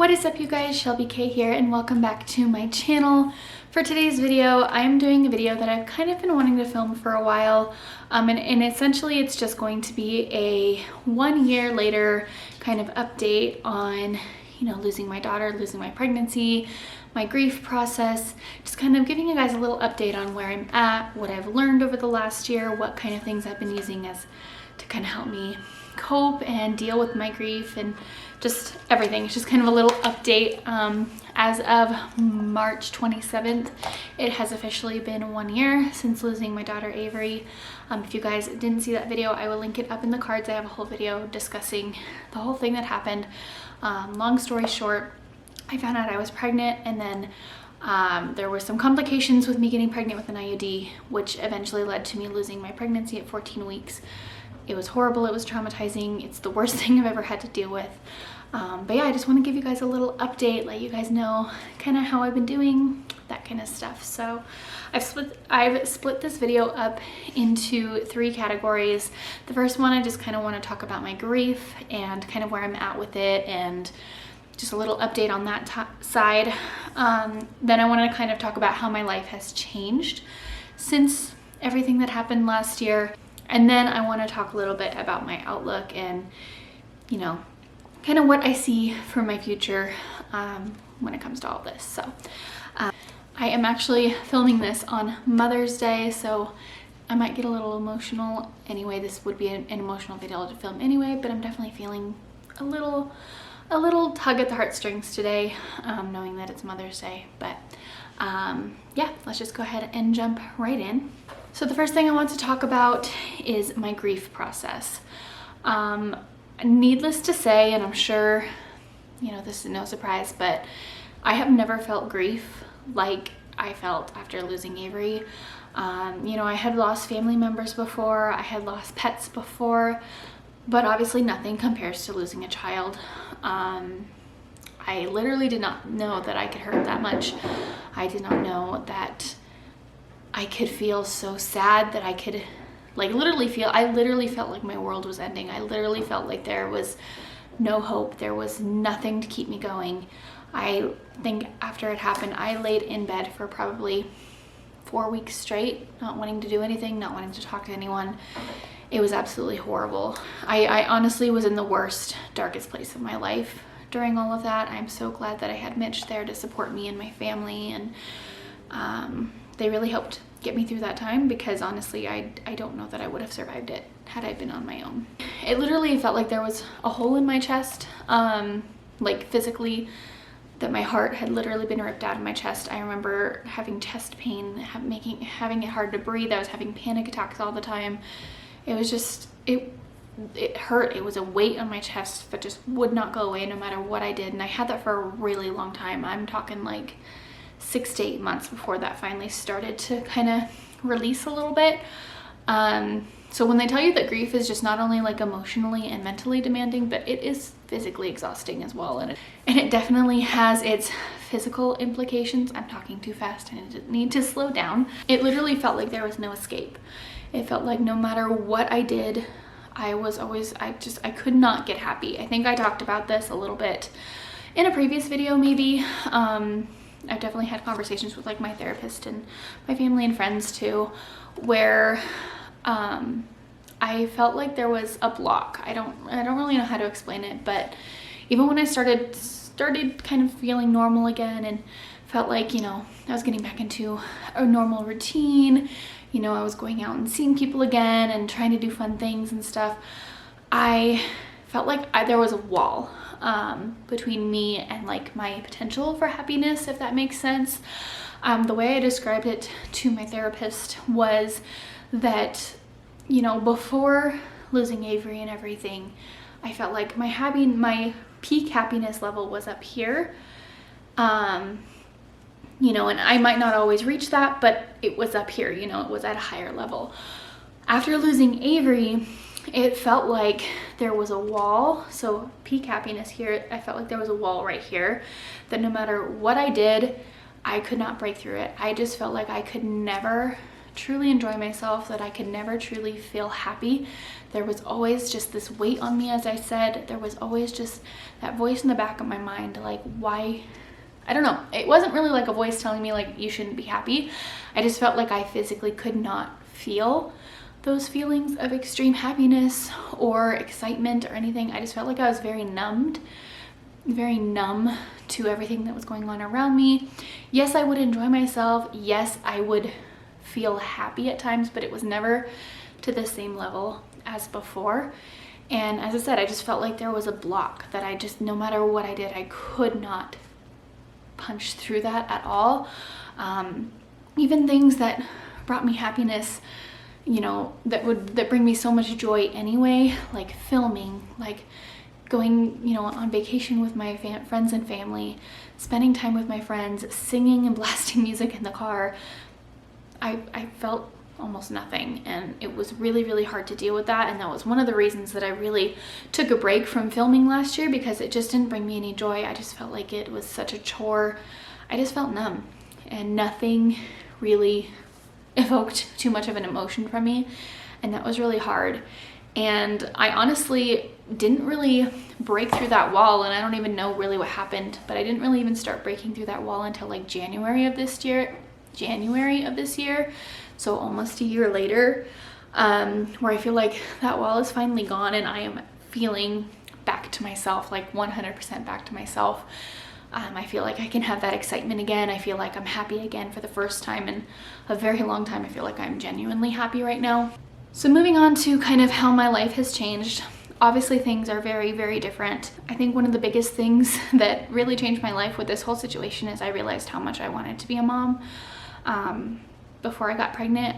What is up, you guys? ShelbyKay here, and welcome back to my channel. For today's video, I am doing a video that I've kind of been wanting to film for a while, and essentially it's just going to be a 1 year later kind of update on, losing my daughter, losing my pregnancy, my grief process, just kind of giving you guys a little update on where I'm at, what I've learned over the last year, what kind of things I've been using to kind of help me cope and deal with my grief, and just everything. It's just kind of a little update. As of March 27th, it has officially been 1 year since losing my daughter Avery. If you guys didn't see that video, I will link it up in the cards. I have a whole video discussing the whole thing that happened. Long story short, I found out I was pregnant, and then there were some complications with me getting pregnant with an IUD, which eventually led to me losing my pregnancy at 14 weeks. It was horrible, it was traumatizing, it's the worst thing I've ever had to deal with. But yeah, I just want to give you guys a little update, let you guys know kind of how I've been doing, that kind of stuff. So I've split this video up into 3 categories. The first one, I just kind of want to talk about my grief and kind of where I'm at with it, and just a little update on that side. Then I want to kind of talk about how my life has changed since everything that happened last year. And then I want to talk a little bit about my outlook and, kind of what I see for my future when it comes to all this. So I am actually filming this on Mother's Day, so I might get a little emotional. Anyway, this would be an emotional video to film anyway, but I'm definitely feeling a little tug at the heartstrings today, knowing that it's Mother's Day. But yeah, let's just go ahead and jump right in. So the first thing I want to talk about is my grief process. Needless to say, and I'm sure, this is no surprise, but I have never felt grief like I felt after losing Avery. I had lost family members before, I had lost pets before, but obviously nothing compares to losing a child. I literally did not know that I could hurt that much. I did not know that I could feel so sad, that I could I literally felt like my world was ending. I literally felt like there was no hope. There was nothing to keep me going. I think after it happened, I laid in bed for probably 4 weeks straight, not wanting to do anything, not wanting to talk to anyone. It was absolutely horrible. I honestly was in the worst, darkest place of my life during all of that. I'm so glad that I had Mitch there to support me and my family, and they really helped get me through that time, because honestly, I don't know that I would have survived it had I been on my own. It literally felt like there was a hole in my chest, physically, that my heart had literally been ripped out of my chest. I remember having chest pain, having it hard to breathe. I was having panic attacks all the time. It was just, it hurt. It was a weight on my chest that just would not go away no matter what I did. And I had that for a really long time. I'm talking like 6 to 8 months before that finally started to kind of release a little bit. So when they tell you that grief is just not only emotionally and mentally demanding, but it is physically exhausting as well. And it definitely has its physical implications. I'm talking too fast and I need to slow down. It literally felt like there was no escape. It felt like no matter what I did, I could not get happy. I think I talked about this a little bit in a previous video maybe. I've definitely had conversations with my therapist and my family and friends too, where I felt like there was a block. I don't really know how to explain it, but even when I started kind of feeling normal again and felt like, I was getting back into a normal routine, I was going out and seeing people again and trying to do fun things and stuff, I felt like there was a wall between me and my potential for happiness, if that makes sense. The way I described it to my therapist was that, before losing Avery and everything, I felt like my peak happiness level was up here. And I might not always reach that, but it was up here, it was at a higher level. After losing Avery, it felt like there was a wall. So peak happiness here, I felt like there was a wall right here that no matter what I did, I could not break through it. I just felt like I could never truly enjoy myself, that I could never truly feel happy. There was always just this weight on me, as I said. There was always just that voice in the back of my mind, like, why? I don't know. It wasn't really like a voice telling me like you shouldn't be happy. I just felt like I physically could not feel those feelings of extreme happiness or excitement or anything. I just felt like I was very numb to everything that was going on around me. Yes, I would enjoy myself. Yes, I would feel happy at times, but it was never to the same level as before. And as I said, I just felt like there was a block that I just, no matter what I did, I could not punch through that at all. Even things that brought me happiness, you know, that bring me so much joy anyway, like filming, like going, you know, on vacation with my friends and family, spending time with my friends, singing and blasting music in the car. I felt almost nothing, and it was really, really hard to deal with that. And that was one of the reasons that I really took a break from filming last year, because it just didn't bring me any joy. I just felt like it was such a chore. I just felt numb, and nothing really evoked too much of an emotion from me, and that was really hard. And I honestly didn't really break through that wall, and I don't even know really what happened, but I didn't really even start breaking through that wall until like January of this year, so almost a year later, where I feel like that wall is finally gone and I am feeling back to myself, like 100% back to myself. I feel like I can have that excitement again. I feel like I'm happy again for the first time in a very long time. I feel like I'm genuinely happy right now. So moving on to kind of how my life has changed. Obviously things are very, very different. I think one of the biggest things that really changed my life with this whole situation is I realized how much I wanted to be a mom. Before I got pregnant,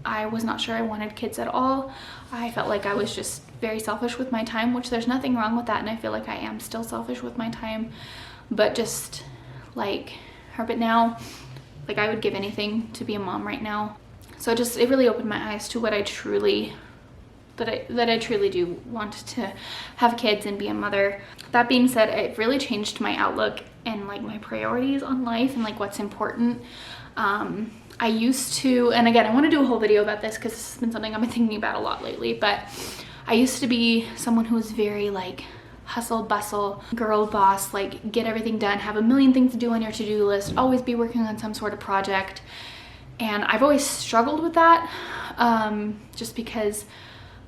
I was not sure I wanted kids at all. I felt like I was just very selfish with my time, which there's nothing wrong with that, and I feel like I am still selfish with my time, but just like but now, like, I would give anything to be a mom right now. So it really opened my eyes to what I truly do want to have kids and be a mother. That being said, it really changed my outlook and like my priorities on life and like what's important. I used to, and again, I want to do a whole video about this because it's been something I've been thinking about a lot lately, but I used to be someone who was very like hustle bustle, girl boss, like get everything done, have a million things to do on your to-do list, always be working on some sort of project. And I've always struggled with that, just because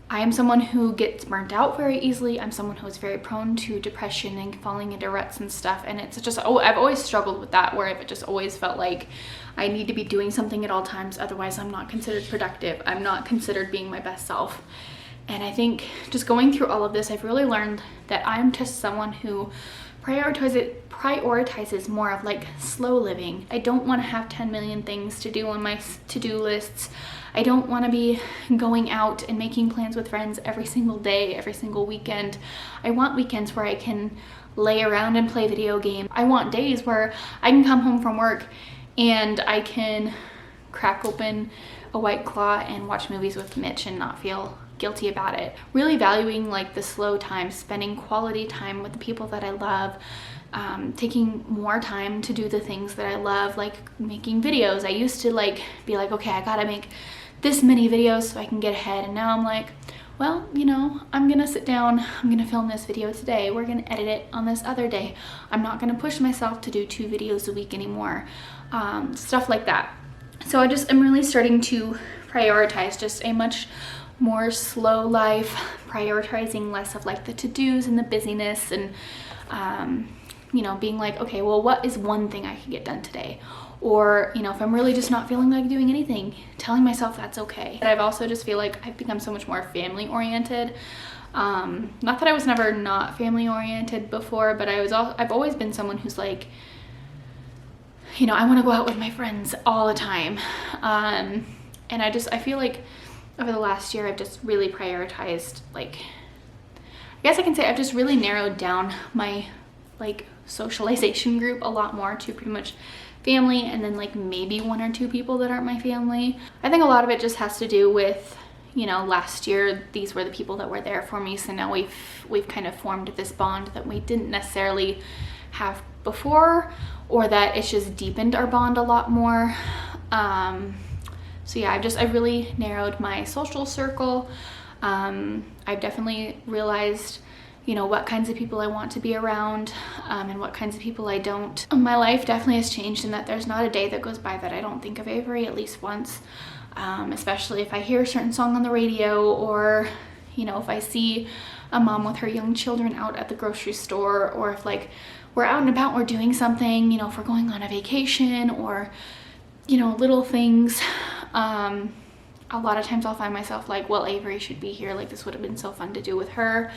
I am someone who gets burnt out very easily. I'm someone who is very prone to depression and falling into ruts and stuff. And it's just, I've always struggled with that, where I've just always felt like I need to be doing something at all times. Otherwise, I'm not considered productive. I'm not considered being my best self. And I think just going through all of this, I've really learned that I'm just someone who prioritizes more of like slow living. I don't want to have 10 million things to do on my to-do lists. I don't want to be going out and making plans with friends every single day, every single weekend. I want weekends where I can lay around and play video games. I want days where I can come home from work and I can crack open a White Claw and watch movies with Mitch and not feel guilty about it. Really valuing like the slow time, spending quality time with the people that I love, taking more time to do the things that I love, like making videos. I used to like be like, okay, I gotta make this many videos so I can get ahead, and now I'm like, well, you know, I'm gonna sit down, I'm gonna film this video today, we're gonna edit it on this other day. I'm not gonna push myself to do 2 videos a week anymore, stuff like that. So I'm really starting to prioritize just a much more slow life, prioritizing less of like the to-dos and the busyness, and you know, being like, okay, well, what is one thing I can get done today? Or, you know, if I'm really just not feeling like doing anything, telling myself that's okay. But I've also just feel like I've become so much more family oriented. Not that I was never not family oriented before, but I've always been someone who's like, you know, I want to go out with my friends all the time. And I feel like over the last year, I've just really prioritized, like, I guess I can say I've just really narrowed down my like socialization group a lot more to pretty much family, and then like maybe 1 or 2 people that aren't my family. I think a lot of it just has to do with, you know, last year these were the people that were there for me, so now we've kind of formed this bond that we didn't necessarily have before, or that it's just deepened our bond a lot more. So yeah, I've really narrowed my social circle. I've definitely realized, you know, what kinds of people I want to be around, and what kinds of people I don't. My life definitely has changed in that there's not a day that goes by that I don't think of Avery at least once, especially if I hear a certain song on the radio, or, you know, if I see a mom with her young children out at the grocery store, or if like we're out and about, we're doing something, you know, if we're going on a vacation, or, you know, little things. A lot of times I'll find myself like, well, Avery should be here. Like, this would have been so fun to do with her.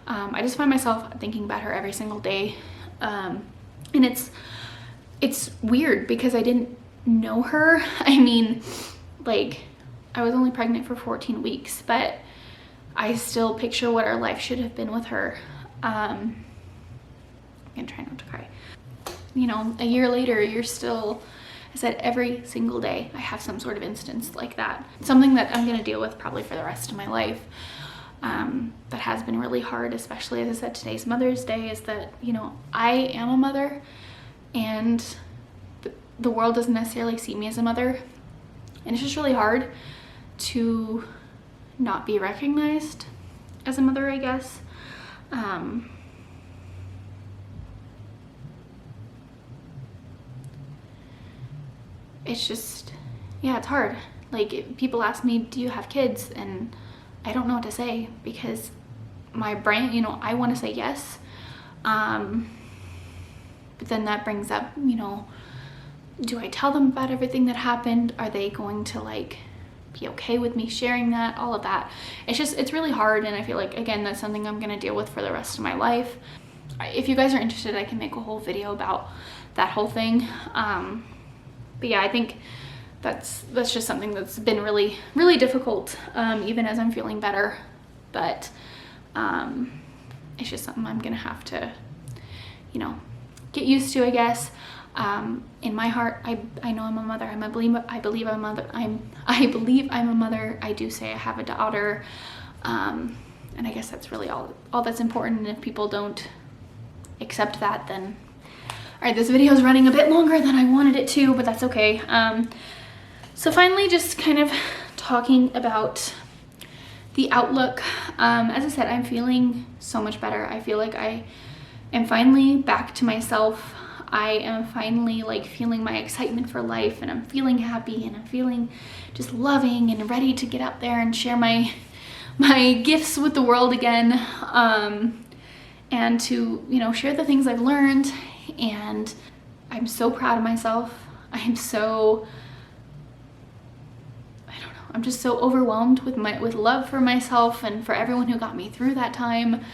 I just find myself thinking about her every single day. And it's weird because I didn't know her. I mean, like, I was only pregnant for 14 weeks, but I still picture what our life should have been with her. I'm gonna try not to cry. You know, a year later, you're still, I said, every single day I have some sort of instance like that. Something that I'm gonna deal with probably for the rest of my life. That has been really hard, especially, as I said, today's Mother's Day, is that, you know, I am a mother and the world doesn't necessarily see me as a mother. And it's just really hard to not be recognized as a mother, I guess. It's just, yeah, it's hard. Like, people ask me, do you have kids? And I don't know what to say, because my brain, you know, I want to say yes. But then that brings up, you know, do I tell them about everything that happened? Are they going to like be okay with me sharing that? All of that. It's just, it's really hard. And I feel like, again, that's something I'm going to deal with for the rest of my life. If you guys are interested, I can make a whole video about that whole thing. But yeah, I think that's just something that's been really, really difficult, even as I'm feeling better. But it's just something I'm gonna have to, you know, get used to, I guess. In my heart, I know I'm a mother. I believe I'm a mother. I believe I'm a mother. I do say I have a daughter, and I guess that's really all that's important. And if people don't accept that, then all right, this video is running a bit longer than I wanted it to, but that's okay. So finally, just kind of talking about the outlook. As I said, I'm feeling so much better. I feel like I am finally back to myself. I am finally like feeling my excitement for life, and I'm feeling happy, and I'm feeling just loving and ready to get out there and share my gifts with the world again, and to, you know, share the things I've learned. And I'm so proud of myself. I'm just so overwhelmed with love for myself and for everyone who got me through that time.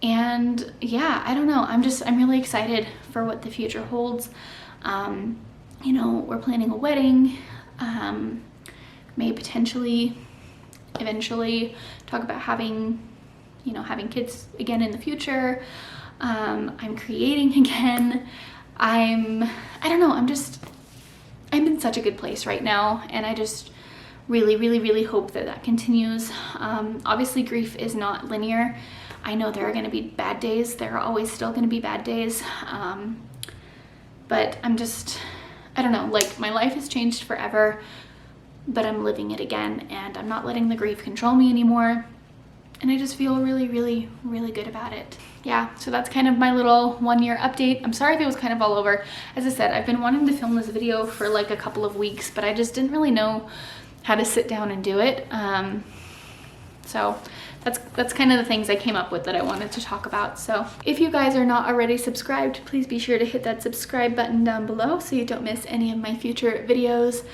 And yeah, I don't know, I'm really excited for what the future holds. You know, we're planning a wedding, may potentially eventually talk about having kids again in the future. I'm creating again. I don't know, I'm in such a good place right now, and I just really, really, really hope that continues. Obviously, grief is not linear. I know there are going to be bad days. There are always still going to be bad days. But I don't know, like, my life has changed forever, but I'm living it again, and I'm not letting the grief control me anymore. And I just feel really, really, really good about it. Yeah, so that's kind of my little 1 year update. I'm sorry if it was kind of all over. As I said, I've been wanting to film this video for like a couple of weeks, but I just didn't really know how to sit down and do it. So that's kind of the things I came up with that I wanted to talk about. So if you guys are not already subscribed, please be sure to hit that subscribe button down below so you don't miss any of my future videos.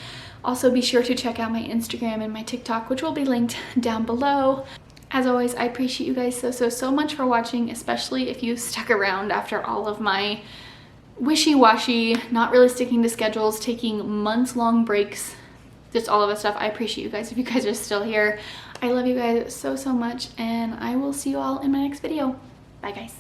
Also, be sure to check out my Instagram and my TikTok, which will be linked down below. As always, I appreciate you guys so much for watching, especially if you stuck around after all of my wishy-washy, not really sticking to schedules, taking months-long breaks, just all of that stuff. I appreciate you guys if you guys are still here. I love you guys so much, and I will see you all in my next video. Bye, guys.